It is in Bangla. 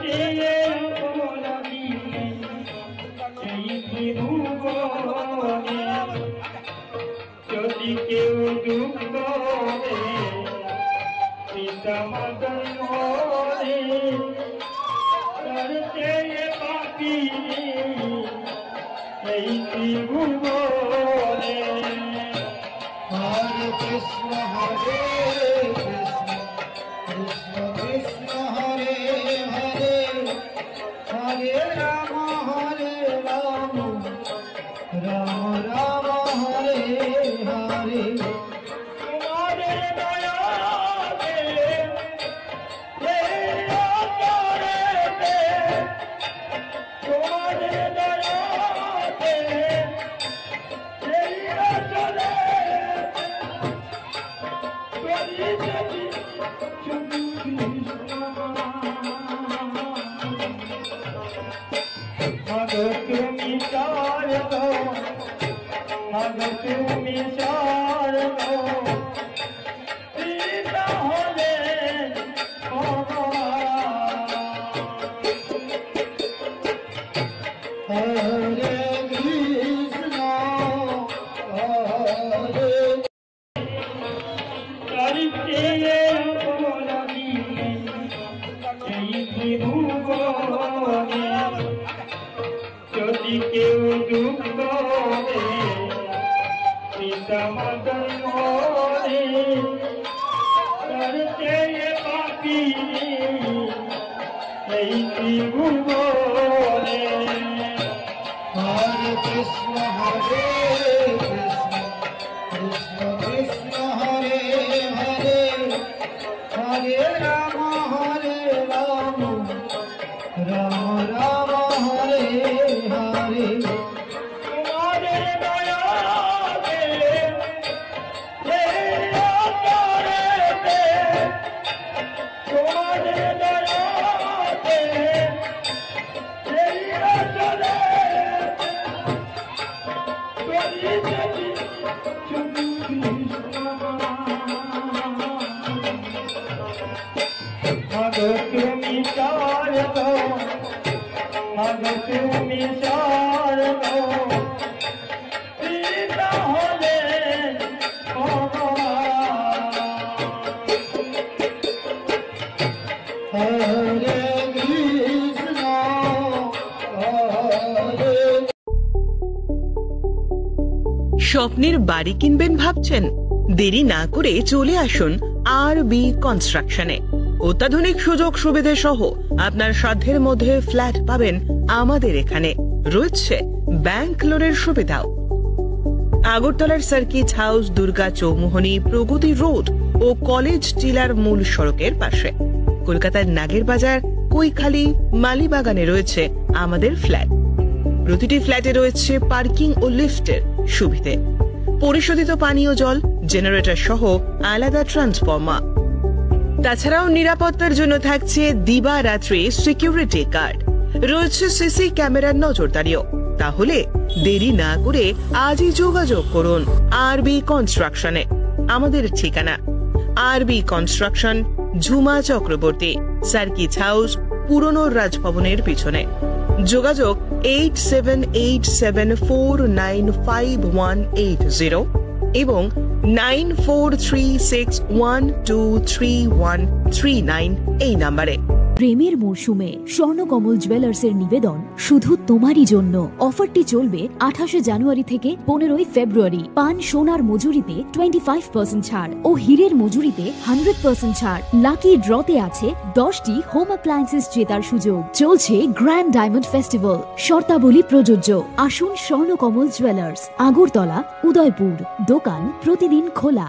চেয়ে অপরাধী এই ত্রিভুবনে যদি কেউ দুঃখ করে পিতা মদন মোরে তার চেয়ে পাপী এই ত্রিভুবনে। হরে কৃষ্ণ কৃষ্ণ কৃষ্ণ হরে হরে, হরে রাম রাম রাম হরে হরে। তোমাদের দয়াতে এই অন্তরেতে, তোমাদের দয়াতে এই অন্তরে করিতেছি শুধু কৃষ্ণ। মাগো তুমি শারদ, মাগো তুমি শারদ, পিতা হলে হরে কৃষ্ণ হরে তার চেয়ে অপরাধী এই ত্রিভুবনে যদি কেউ দুঃখ করে পিতা মদন মোরে তার চেয়ে পাপী এই ত্রিভুবনে। হরে কৃষ্ণ কৃষ্ণ কৃষ্ণ হরে হরে, হরে রাম রাম রাম হরে হরে। তোমাদের দয়াতে এই অন্তরেতে, তোমাদের দয়াতে এই অন্তরে করিতেছি শুধু কৃষ্ণ। মাগো তুমি শারদ, মাগো তুমি শারদ, পিতা হলে হরে কৃষ্ণ হরে। স্বপ্নের বাড়ি কিনবেন ভাবছেন? দেরি না করে চলে আসুন আরবি কনস্ট্রাকশনে। অত্যাধুনিক সুযোগ সুবিধে সহ আপনার সাধ্যের মধ্যে ফ্ল্যাট পাবেন আমাদের এখানে। রয়েছে ব্যাংক লোনের সুবিধাও। আগরতলার সার্কিট হাউস, দুর্গা চৌমুহনী, প্রগতি রোড ও কলেজ টিলার মূল সড়কের পাশে। কলকাতার নাগের বাজার, কৈখালি, মালিবাগানে রয়েছে আমাদের ফ্ল্যাট। প্রতিটি ফ্ল্যাটে রয়েছে পার্কিং ও লিফটের সুবিধে, পরিশোধিত পানীয় জল, জেনারেটর সহ আলাদা ট্রান্সফরমার। তাছাড়াও নিরাপত্তার জন্য থাকছে দিবারাত্রি সিকিউরিটি গার্ড, রয়েছে সিসি ক্যামেরার নজরদারিও। তাহলে দেরি না করে আজই যোগাযোগ করুন আরবি কনস্ট্রাকশনে। আমাদের ঠিকানা আরবি construction, Jhuma Chakraborty, circuit house, পুরনো রাজভবনের পিছনে। যোগাযোগ 8787495180 এবং 9436123139 এই নাম্বারে। প্রেমের মরশুমে স্বর্ণকমল জুয়েলার্সের নিবেদন শুধু তোমারই জন্য। অফারটি চলবে 28 জানুয়ারি থেকে 15 ফেব্রুয়ারি। পান সোনার মজুরিতে 25% ছাড় ও হীরের মজুরিতে 100% ছাড়। লাকি ড্রতে আছে 10টি হোম অ্যাপ্লায়েন্সেস জেতার সুযোগ। চলছে গ্র্যান্ড ডায়মন্ড ফেস্টিভ্যাল। শর্তাবলী প্রযোজ্য। আসুন স্বর্ণকমল জুয়েলার্স, আগরতলা, উদয়পুর। দোকান প্রতিদিন খোলা।